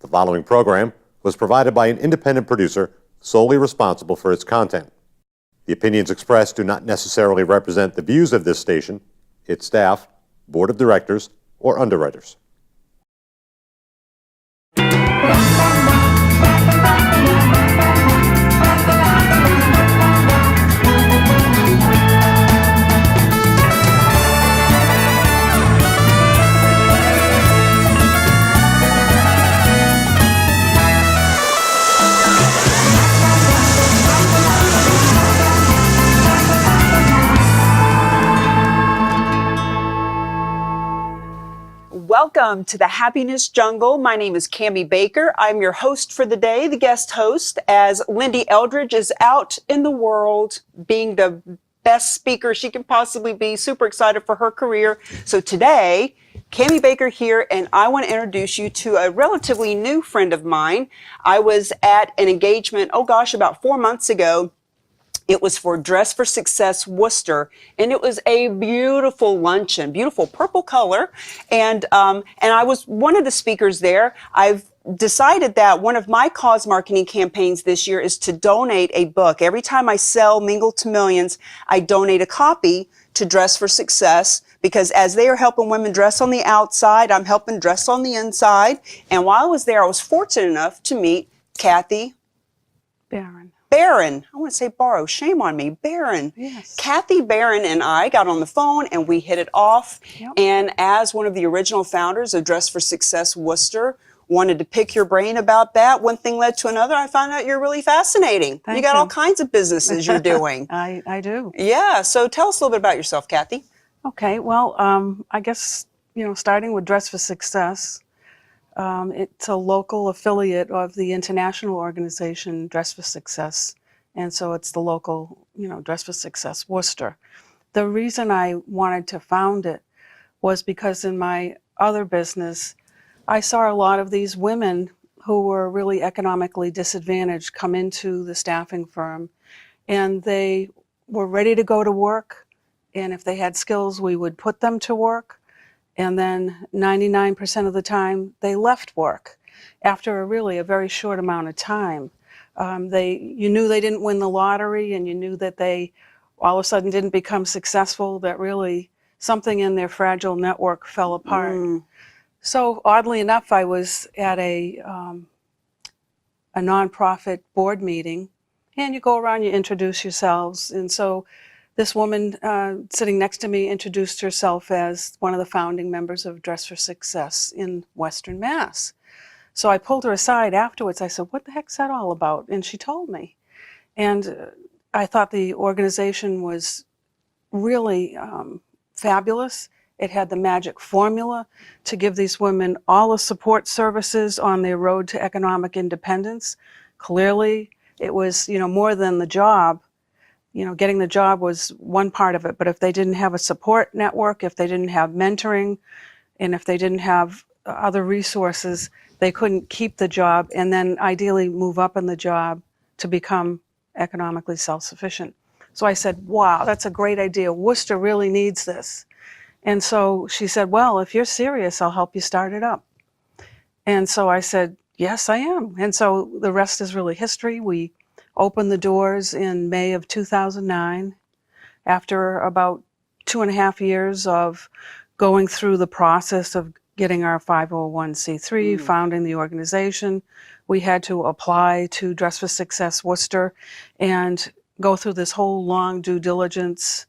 The following program was provided by an independent producer solely responsible for its content. The opinions expressed do not necessarily represent the views of this station, its staff, board of directors, or underwriters. Welcome to the Happiness Jungle. My name is Cami Baker. I'm your host for the day, the guest host, as Lyn-Dee Eldridge is out in the world being the best speaker she can possibly be. Super excited for her career. So today, Cami Baker here, and I want to introduce you to a relatively new friend of mine. I was at an engagement, about 4 months ago. It was for Dress for Success Worcester, and it was a beautiful luncheon, beautiful purple color. And I was one of the speakers there. I've decided that one of my cause marketing campaigns this year is to donate a book. Every time I sell Mingle to Millions, I donate a copy to Dress for Success, because as they are helping women dress on the outside, I'm helping dress on the inside. And while I was there, I was fortunate enough to meet Kathy Barron. I want to say borrow. Shame on me. Barron. Yes. Kathy Barron and I got on the phone and we hit it off. Yep. And as one of the original founders of Dress for Success Worcester, wanted to pick your brain about that. One thing led to another. I found out you're really fascinating. Thank you got you. all kinds of businesses you're doing. I do. Yeah. So tell us a little bit about yourself, Kathy. Okay. Well, I guess, starting with Dress for Success, it's a local affiliate of the international organization Dress for Success. And so it's the local, Dress for Success Worcester. The reason I wanted to found it was because in my other business, I saw a lot of these women who were really economically disadvantaged come into the staffing firm, and they were ready to go to work. And if they had skills, we would put them to work. And then 99% of the time, they left work after a very short amount of time. You knew they didn't win the lottery, and you knew that they all of a sudden didn't become successful, that really something in their fragile network fell apart. So oddly enough, I was at a nonprofit board meeting, and you go around, you introduce yourselves. And so this woman sitting next to me introduced herself as one of the founding members of Dress for Success in Western Mass. So I pulled her aside afterwards. I said, "What the heck's that all about?" And she told me. And I thought the organization was really fabulous. It had the magic formula to give these women all the support services on their road to economic independence. Clearly, it was, more than the job. Getting the job was one part of it, but if they didn't have a support network, if they didn't have mentoring, and if they didn't have other resources, they couldn't keep the job and then ideally move up in the job to become economically self-sufficient. So I said, wow, that's a great idea. Worcester really needs this. And so she said, well, if you're serious, I'll help you start it up. And so I said, yes, I am. And so the rest is really history. We opened the doors in May of 2009 after about 2.5 years of going through the process of getting our 501c3, founding the organization. We had to apply to Dress for Success Worcester and go through this whole long due diligence.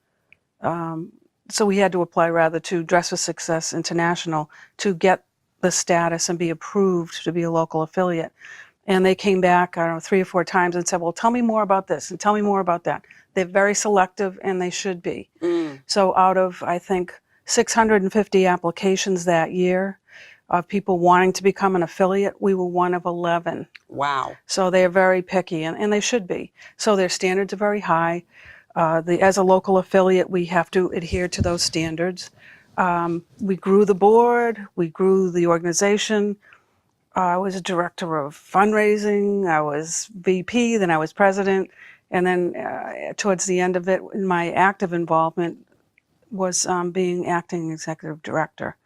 So we had to apply to Dress for Success International to get the status and be approved to be a local affiliate. And they came back, 3 or 4 times and said, well, tell me more about this and tell me more about that. They're very selective, and they should be. So out of, I think, 650 applications that year of people wanting to become an affiliate, we were one of 11. Wow. So they're very picky, and they should be. So their standards are very high. As a local affiliate, we have to adhere to those standards. We grew the board, we grew the organization. I was a director of fundraising, I was VP, then I was president, and then towards the end of it, my active involvement was being acting executive director.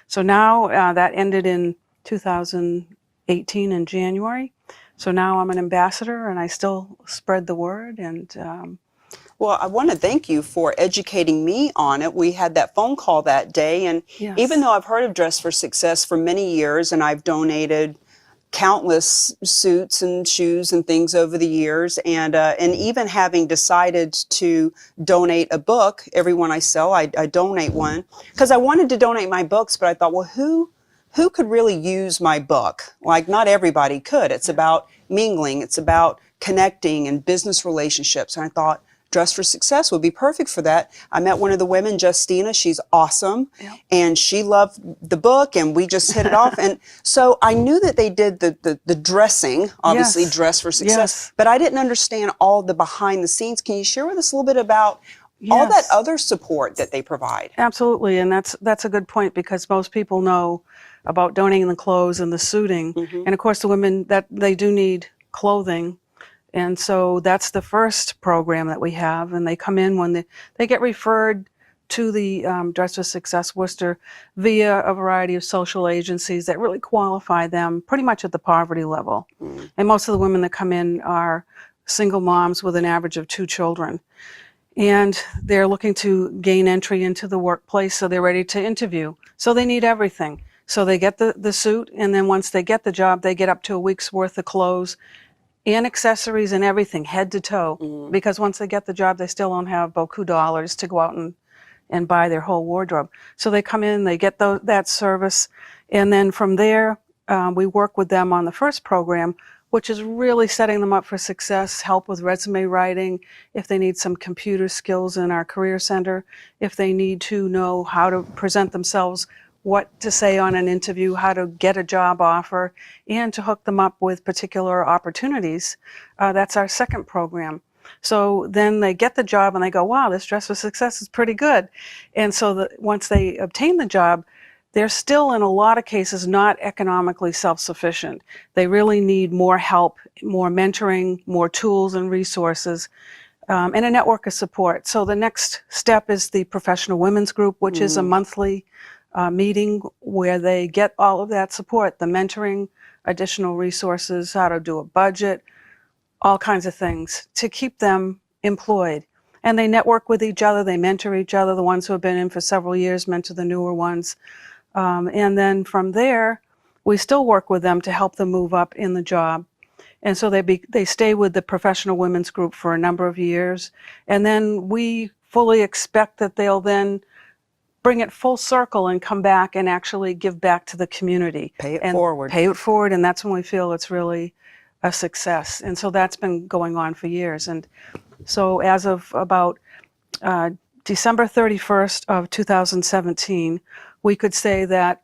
So now that ended in 2008. 18 in January. So now I'm an ambassador and I still spread the word. And Well, I want to thank you for educating me on it. We had that phone call that day, and Yes. even though I've heard of Dress for Success for many years, and I've donated countless suits and shoes and things over the years, and even having decided to donate a book, every one I sell, I donate one, because I wanted to donate my books, but I thought, well, who could really use my book? Like, not everybody could. It's about mingling, it's about connecting and business relationships, and I thought, Dress for Success would be perfect for that. I met one of the women, Justina. She's awesome. Yep. And she loved the book, and we just hit it off. And so I knew that they did the dressing, obviously, Yes. Dress for Success, Yes. but I didn't understand all the behind the scenes. Can you share with us a little bit about all that Yes. other support that they provide? Absolutely, and that's a good point, because most people know about donating the clothes and the suiting, and of course the women, that they do need clothing, and so that's the first program that we have, and they come in when they get referred to the Dress for Success Worcester via a variety of social agencies that really qualify them pretty much at the poverty level. And most of the women that come in are single moms with an average of 2 children. And they're looking to gain entry into the workplace, so they're ready to interview. So they need everything. So they get the suit, and then once they get the job, they get up to a week's worth of clothes and accessories and everything, head to toe. Because once they get the job, they still don't have beaucoup dollars to go out and buy their whole wardrobe. So they come in, they get that service, and then from there, we work with them on the first program, which is really setting them up for success, help with resume writing, if they need some computer skills in our career center, if they need to know how to present themselves, what to say on an interview, how to get a job offer, and to hook them up with particular opportunities. That's our second program. So then they get the job and they go, wow, this Dress for Success is pretty good. And so once they obtain the job, they're still, in a lot of cases, not economically self-sufficient. They really need more help, more mentoring, more tools and resources, and a network of support. So the next step is the Professional Women's Group, which is a monthly meeting where they get all of that support, the mentoring, additional resources, how to do a budget, all kinds of things to keep them employed. And they network with each other, they mentor each other. The ones who have been in for several years mentor the newer ones. And then from there, we still work with them to help them move up in the job. And so they stay with the Professional Women's Group for a number of years. And then we fully expect that they'll then bring it full circle and come back and actually give back to the community. Pay it and forward. Pay it forward, and that's when we feel it's really a success. And so that's been going on for years. And so as of about December 31st of 2017, we could say that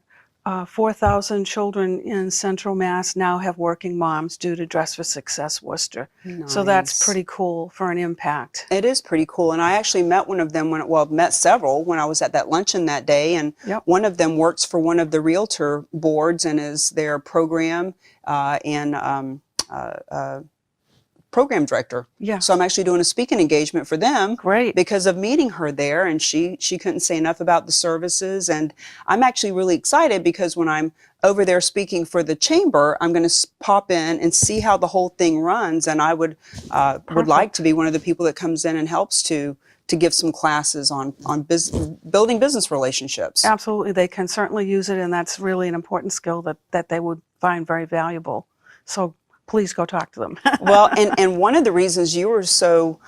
4,000 children in Central Mass now have working moms due to Dress for Success Worcester. So that's Nice. pretty cool for an impact. It is pretty cool. And I actually met one of them met several when I was at that luncheon that day. And Yep. one of them works for one of the realtor boards and is their program and program director. Yeah. So I'm actually doing a speaking engagement for them. Great. Because of meeting her there, and she couldn't say enough about the services. And I'm actually really excited because when I'm over there speaking for the chamber, I'm going to pop in and see how the whole thing runs. And I would like to be one of the people that comes in and helps to give some classes on building business relationships. Absolutely, they can certainly use it, and that's really an important skill that they would find very valuable. So please go talk to them. Well, and one of the reasons you were so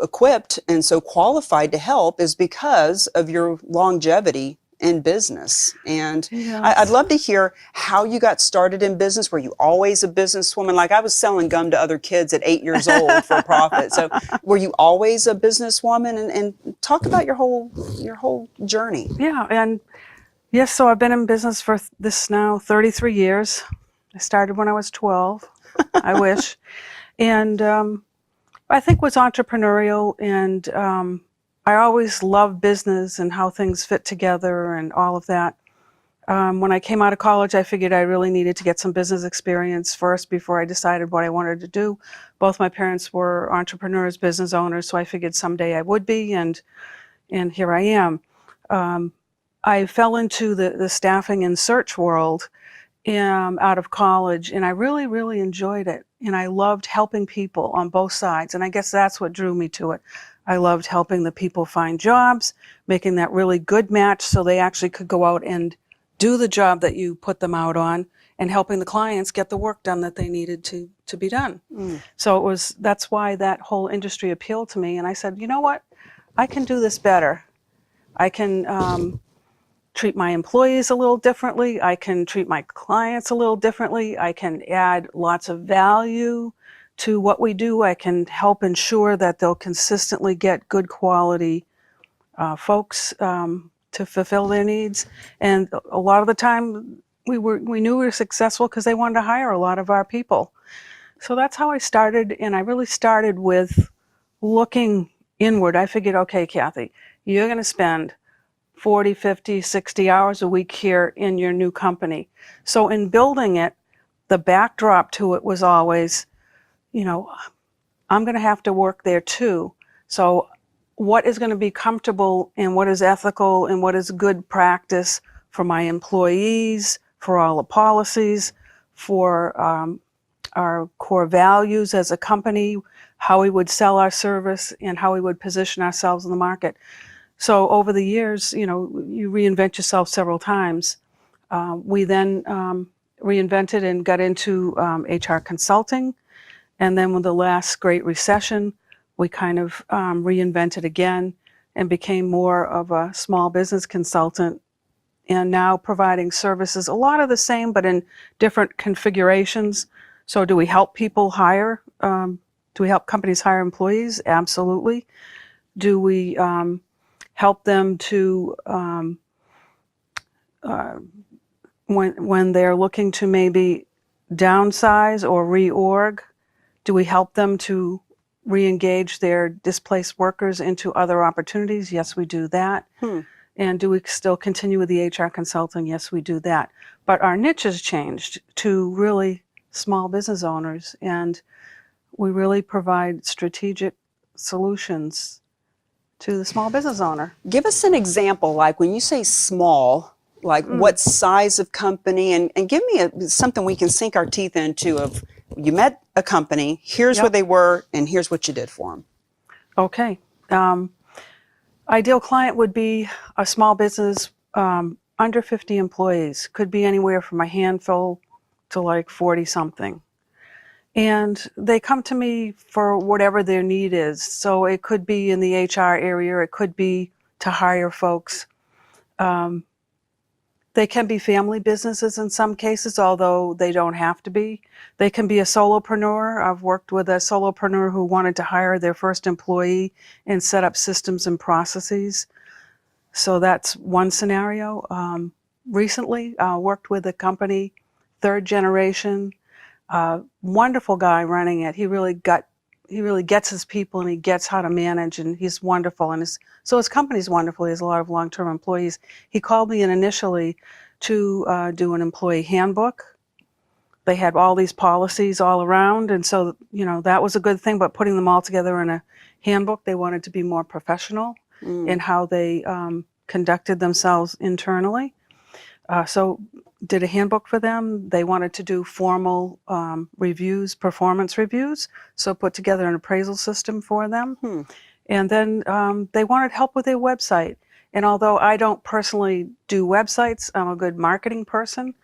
equipped and so qualified to help is because of your longevity in business. And Yes. I'd love to hear how you got started in business. Were you always a businesswoman? Like I was selling gum to other kids at 8 years old for a profit. So were you always a businesswoman? And talk about your whole journey. Yeah, and yes, so I've been in business for this now 33 years. I started when I was 12, I wish. And I think was entrepreneurial, and I always loved business and how things fit together and all of that. When I came out of college, I figured I really needed to get some business experience first before I decided what I wanted to do. Both my parents were entrepreneurs, business owners, so I figured someday I would be, and here I am. I fell into the staffing and search world, out of college, and I really, really enjoyed it. And I loved helping people on both sides. And I guess that's what drew me to it. I loved helping the people find jobs, making that really good match so they actually could go out and do the job that you put them out on, and helping the clients get the work done that they needed to be done. So that's why that whole industry appealed to me. And I said, you know what? I can do this better. I can treat my employees a little differently. I can treat my clients a little differently. I can add lots of value to what we do. I can help ensure that they'll consistently get good quality folks to fulfill their needs. And a lot of the time we knew we were successful because they wanted to hire a lot of our people. So that's how I started. And I really started with looking inward. I figured, okay, Kathy, you're going to spend 40, 50, 60 hours a week here in your new company. So in building it, the backdrop to it was always, you know, I'm going to have to work there too. So what is going to be comfortable and what is ethical and what is good practice for my employees, for all the policies, for our core values as a company, how we would sell our service and how we would position ourselves in the market. So over the years, you know, you reinvent yourself several times. We then reinvented and got into HR consulting. And then with the last Great Recession, we kind of reinvented again and became more of a small business consultant, and now providing services, a lot of the same, but in different configurations. So do we help people hire? Do we help companies hire employees? Absolutely. Do we help them to, when they're looking to maybe downsize or reorg, do we help them to re-engage their displaced workers into other opportunities? Yes, we do that. And do we still continue with the HR consulting? Yes, we do that. But our niche has changed to really small business owners, and we really provide strategic solutions to the small business owner. Give us an example, like when you say small, like what size of company, and give me something we can sink our teeth into of, you met a company, here's where they were, and here's what you did for them. Okay. Ideal client would be a small business under 50 employees. Could be anywhere from a handful to like 40 something. And they come to me for whatever their need is. So it could be in the HR area, it could be to hire folks. They can be family businesses in some cases, although they don't have to be. They can be a solopreneur. I've worked with a solopreneur who wanted to hire their first employee and set up systems and processes. So that's one scenario. Recently, worked with a company, third generation, wonderful guy running it. He really gets his people and he gets how to manage, and he's wonderful. And so his company's wonderful. He has a lot of long-term employees. He called me in initially to do an employee handbook. They had all these policies all around, and so, you know, that was a good thing, but putting them all together in a handbook, they wanted to be more professional in how they conducted themselves internally. So did a handbook for them. They wanted to do formal reviews, performance reviews, so put together an appraisal system for them. And then they wanted help with their website. And although I don't personally do websites, I'm a good marketing person.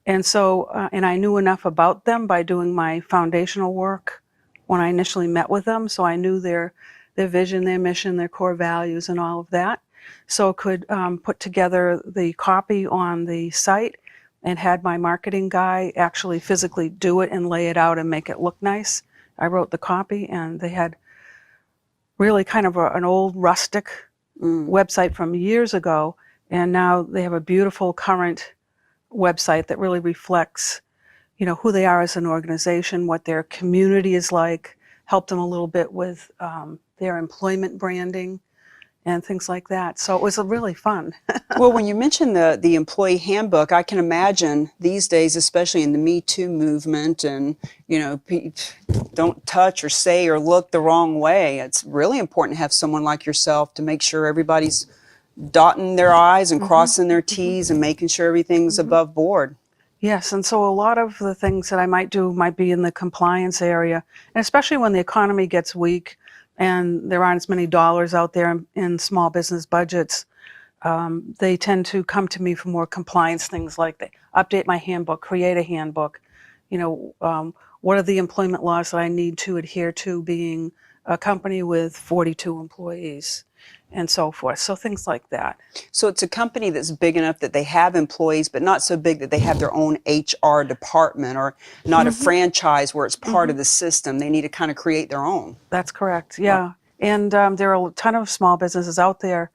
And so, and I knew enough about them by doing my foundational work when I initially met with them. So I knew their vision, their mission, their core values, and all of that. So could put together the copy on the site and had my marketing guy actually physically do it and lay it out and make it look nice. I wrote the copy, and they had really kind of an old rustic website from years ago, and now they have a beautiful current website that really reflects, you know, who they are as an organization, what their community is like, help them a little bit with their employment branding and things like that. So it was really fun. Well, when you mention the employee handbook, I can imagine these days, especially in the Me Too movement, and, you know, don't touch or say or look the wrong way. It's really important to have someone like yourself to make sure everybody's dotting their I's and crossing their T's and making sure everything's above board. Yes, and so a lot of the things that I might do might be in the compliance area, and especially when the economy gets weak and there aren't as many dollars out there in small business budgets, they tend to come to me for more compliance things like that. Update my handbook, create a handbook. What are the employment laws that I need to adhere to being a company with 42 employees and so forth. So things like that. So it's a company that's big enough that they have employees, but not so big that they have their own HR department, or not a franchise where it's part of the system. They need to kind of create their own. That's correct, yeah. And there are a ton of small businesses out there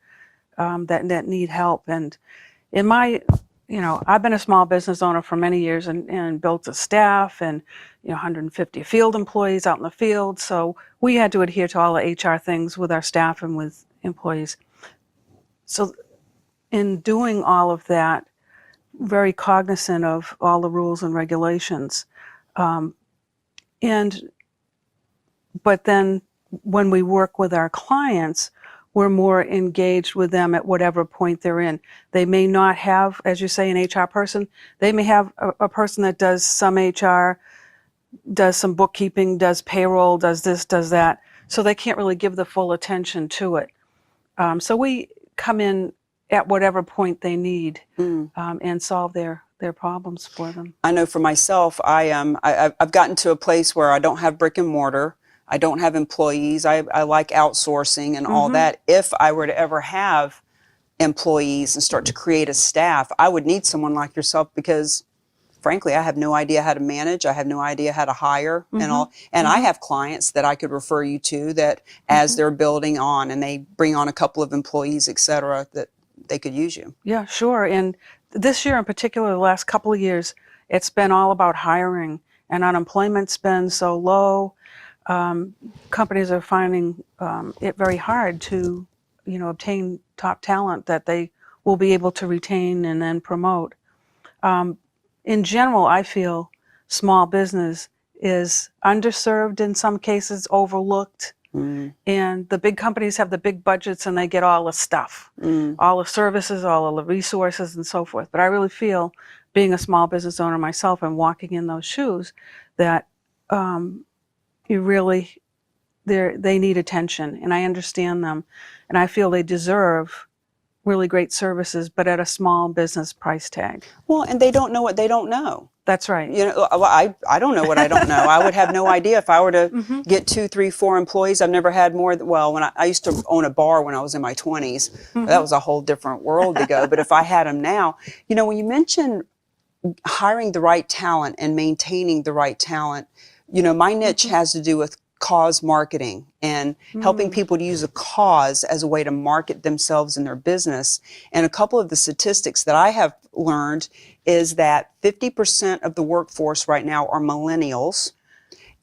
that need help. And in my, I've been a small business owner for many years and built a staff and 150 field employees out in the field. So we had to adhere to all the HR things with our staff and with employees. So in doing all of that, very cognizant of all the rules and regulations. But then when we work with our clients, we're more engaged with them at whatever point they're in. They may not have, as you say, an HR person. They may have a person that does some HR, does some bookkeeping, does payroll, does this, does that. So they can't really give the full attention to it. So we come in at whatever point they need and solve their problems for them. I know for myself, I've gotten to a place where I don't have brick and mortar. I don't have employees. I like outsourcing and all that. If I were to ever have employees and start to create a staff, I would need someone like yourself, because frankly, I have no idea how to manage. I have no idea how to hire and all. And I have clients that I could refer you to that as they're building on and they bring on a couple of employees, et cetera, that they could use you. Yeah, sure. And this year in particular, the last couple of years, it's been all about hiring, and unemployment's been so low. Companies are finding it very hard to, obtain top talent that they will be able to retain and then promote. In general, I feel small business is underserved in some cases, overlooked. And the big companies have the big budgets and they get all the stuff, all the services, all of the resources and so forth. But I really feel, being a small business owner myself and walking in those shoes, that they need attention, and I understand them, and I feel they deserve really great services, but at a small business price tag. Well, and they don't know what they don't know. That's right. I don't know what I don't know. I would have no idea if I were to get 2, 3, 4 employees. I've never had more. When I used to own a bar when I was in my 20s. That was a whole different world to go. But if I had them now, when you mention hiring the right talent and maintaining the right talent, my niche has to do with cause marketing and helping people to use a cause as a way to market themselves and their business. And a couple of the statistics that I have learned is that 50% of the workforce right now are millennials,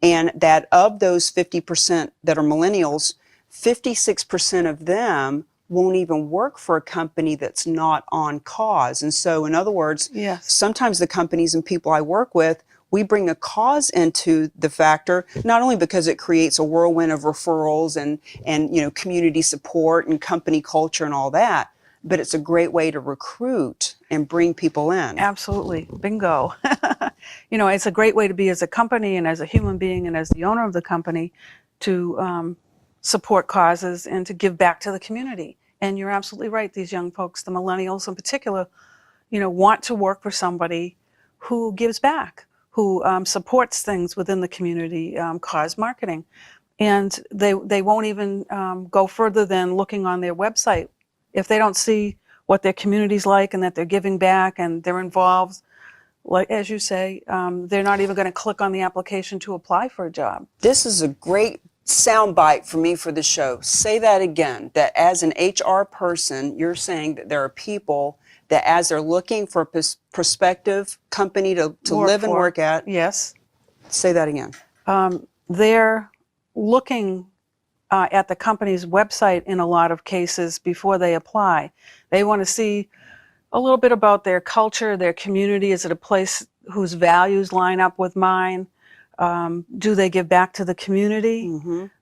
and that of those 50% that are millennials, 56% of them won't even work for a company that's not on cause. And so, in other words, sometimes the companies and people I work with, we bring a cause into the factor, not only because it creates a whirlwind of referrals and community support and company culture and all that, but it's a great way to recruit and bring people in. Absolutely. Bingo. It's a great way to be as a company and as a human being and as the owner of the company to support causes and to give back to the community. And you're absolutely right. These young folks, the millennials in particular, want to work for somebody who gives back, who supports things within the community, cause marketing. And they won't even go further than looking on their website. If they don't see what their community's like and that they're giving back and they're involved, like as you say, they're not even going to click on the application to apply for a job. This is a great soundbite for me for the show. Say that again, that as an HR person, you're saying that there are people that as they're looking for a prospective company to live and work at. Yes. Say that again. They're looking at the company's website in a lot of cases before they apply. They want to see a little bit about their culture, their community. Is it a place whose values line up with mine? Do they give back to the community?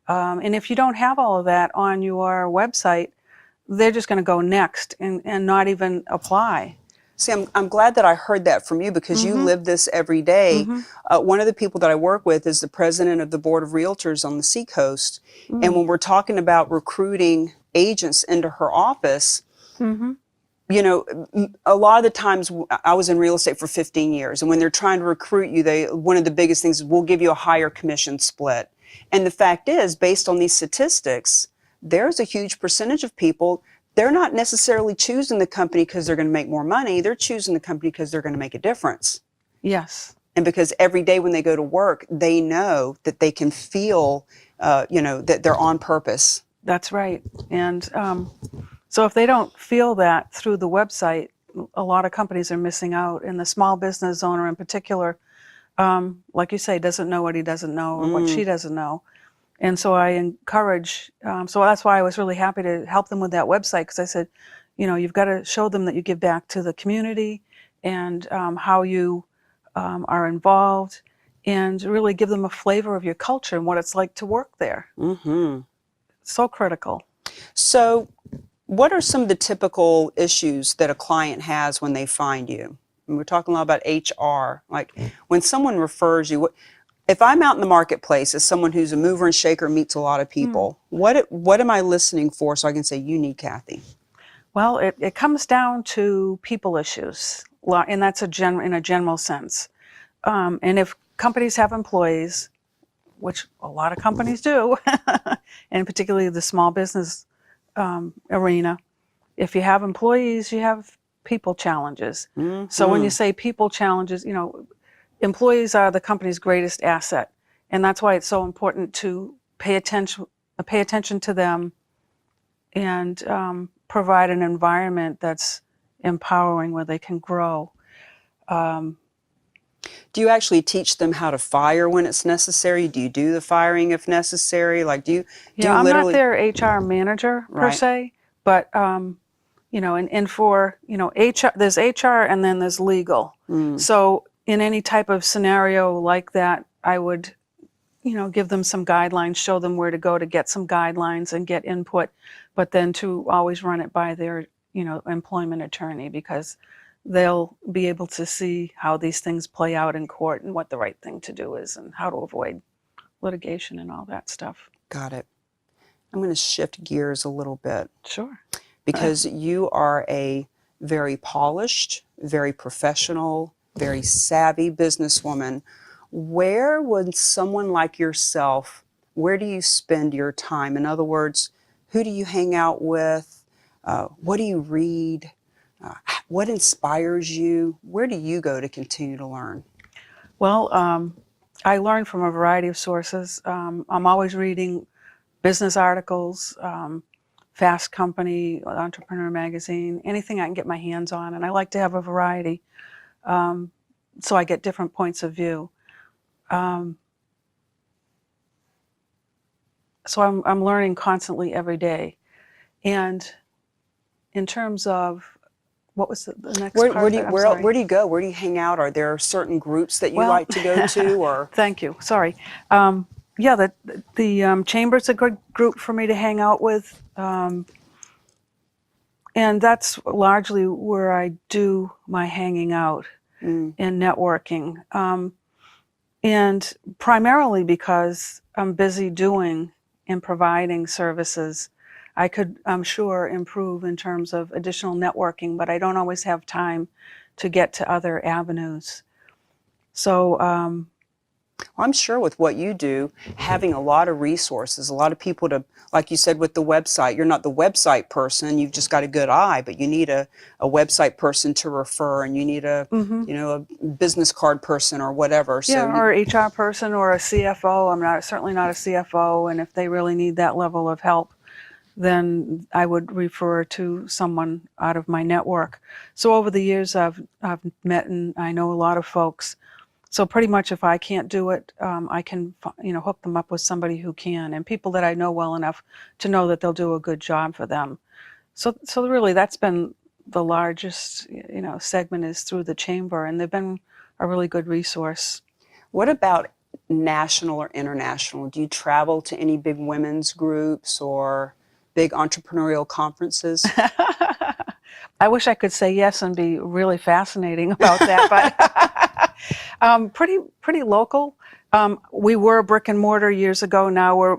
And if you don't have all of that on your website, they're just going to go next and not even apply. See, I'm glad that I heard that from you because you live this every day. One of the people that I work with is the president of the Board of Realtors on the Seacoast. And when we're talking about recruiting agents into her office, you know, a lot of the times I was in real estate for 15 years. And when they're trying to recruit you, one of the biggest things is we'll give you a higher commission split. And the fact is, based on these statistics, there's a huge percentage of people, they're not necessarily choosing the company because they're going to make more money. They're choosing the company because they're going to make a difference. Yes. And because every day when they go to work, they know that they can feel, you know, that they're on purpose. That's right. And so if they don't feel that through the website, a lot of companies are missing out. And the small business owner in particular, like you say, doesn't know what he doesn't know or what she doesn't know. And so I encourage, so that's why I was really happy to help them with that website, because I said, you know, you've got to show them that you give back to the community and how you are involved, and really give them a flavor of your culture and what it's like to work there. So critical. So what are some of the typical issues that a client has when they find you? And we're talking a lot about HR. Like when someone refers you, if I'm out in the marketplace as someone who's a mover and shaker, meets a lot of people, what am I listening for so I can say, you need Kathy? Well, it comes down to people issues, and that's in a general sense. And if companies have employees, which a lot of companies do, and particularly the small business arena, if you have employees, you have people challenges. So when you say people challenges, you know, employees are the company's greatest asset, and that's why it's so important to pay attention to them and provide an environment that's empowering where they can grow. Do you actually teach them how to fire when it's necessary? Do you do the firing if necessary? Like, do you I'm literally... not their HR manager per se, but you know, and for, you know, HR, there's HR and then there's legal. So in any type of scenario like that, I would, you know, give them some guidelines, show them where to go to get some guidelines and get input, but then to always run it by their, you know, employment attorney, because they'll be able to see how these things play out in court and what the right thing to do is and how to avoid litigation and all that stuff. Got it. I'm going to shift gears a little bit. Sure. Because you are a very polished, very professional, very savvy businesswoman. Where would someone like yourself, where do you spend your time? In other words, who do you hang out with? What do you read? What inspires you? Where do you go to continue to learn? Well, I learn from a variety of sources. I'm always reading business articles, Fast Company, Entrepreneur Magazine, anything I can get my hands on. And I like to have a variety, so I get different points of view. So I'm learning constantly every day. And in terms of, what was the next part? Where do you go? Where do you hang out? Are there certain groups that you like to go to? Or Thank you. Sorry. Yeah, the Chamber's a good group for me to hang out with. And that's largely where I do my hanging out and networking. And primarily because I'm busy doing and providing services. I could, I'm sure, improve in terms of additional networking, but I don't always have time to get to other avenues. So I'm sure with what you do, having a lot of resources, a lot of people to, like you said with the website, you're not the website person, you've just got a good eye, but you need a website person to refer, and you need a, you know, a business card person or whatever. So yeah, or a HR person or a CFO. I'm certainly not a CFO, and if they really need that level of help, then I would refer to someone out of my network. So over the years, I've met and I know a lot of folks. So pretty much if I can't do it, I can, you know, hook them up with somebody who can, and people that I know well enough to know that they'll do a good job for them. So really that's been the largest, you know, segment is through the Chamber, and they've been a really good resource. what about national or international? Do you travel to any big women's groups or big entrepreneurial conferences? I wish I could say yes and be really fascinating about that, but pretty local. We were brick and mortar years ago. Now we're,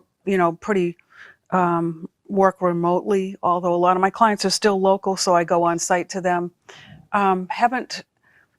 pretty work remotely, although a lot of my clients are still local, so I go on site to them.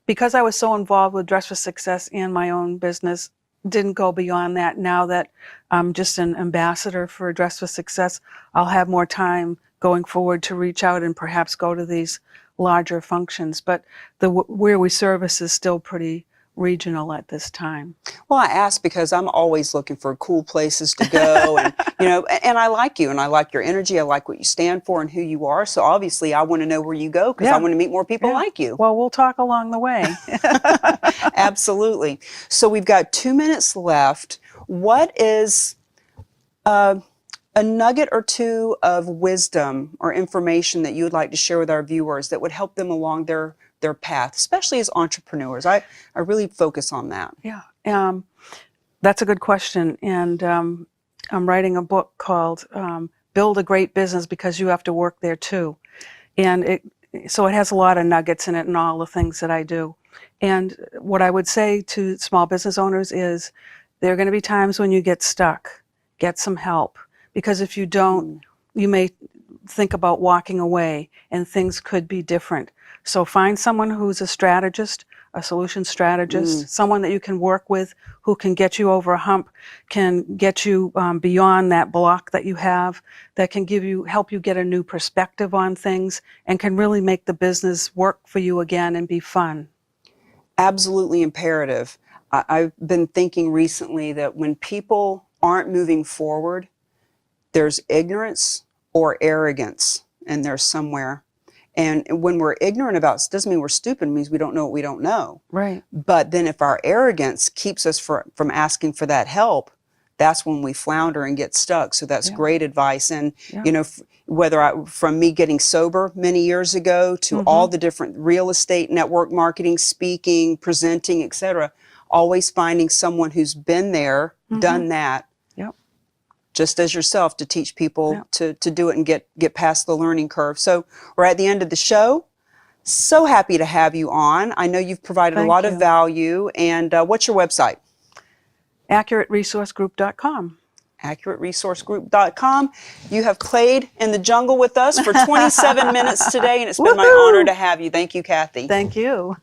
Because I was so involved with Dress for Success and my own business, didn't go beyond that. Now that I'm just an ambassador for Dress for Success, I'll have more time going forward to reach out and perhaps go to these larger functions. But where we service is still pretty regional at this time. Well, I ask because I'm always looking for cool places to go, and and I like you, and I like your energy. I like what you stand for and who you are. So obviously, I want to know where you go because I want to meet more people like you. Well, we'll talk along the way. Absolutely. So we've got 2 minutes left. What is a nugget or two of wisdom or information that you would like to share with our viewers that would help them along their path, especially as entrepreneurs? I really focus on that. Yeah, that's a good question. And I'm writing a book called Build a Great Business Because You Have to Work There Too. And so it has a lot of nuggets in it and all the things that I do. And what I would say to small business owners is there are going to be times when you get stuck. Get some help. Because if you don't, you may think about walking away and things could be different. So find someone who's a strategist, a solution strategist, someone that you can work with who can get you over a hump, can get you beyond that block that you have, that can help you get a new perspective on things and can really make the business work for you again and be fun. Absolutely imperative. I've been thinking recently that when people aren't moving forward, there's ignorance or arrogance in there somewhere. And when we're ignorant about it, doesn't mean we're stupid, it means we don't know what we don't know. Right. But then if our arrogance keeps us from asking for that help, that's when we flounder and get stuck. So that's great advice. And, from me getting sober many years ago to all the different real estate, network marketing, speaking, presenting, etc., always finding someone who's been there, done that, just as yourself, to teach people to do it and get past the learning curve. So we're at the end of the show. So happy to have you on. I know you've provided a lot of value. And what's your website? AccurateResourceGroup.com. AccurateResourceGroup.com. You have played in the jungle with us for 27 minutes today, and it's been my honor to have you. Thank you, Kathy. Thank you.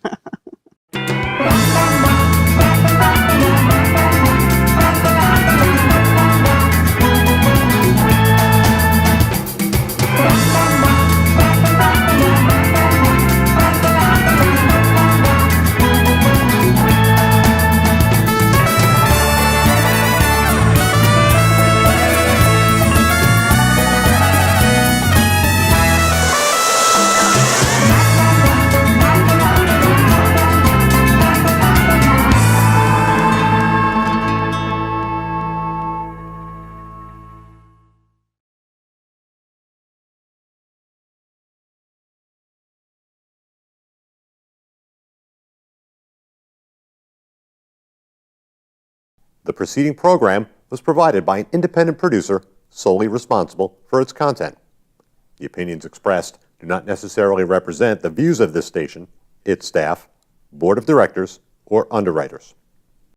The preceding program was provided by an independent producer solely responsible for its content. The opinions expressed do not necessarily represent the views of this station, its staff, board of directors, or underwriters.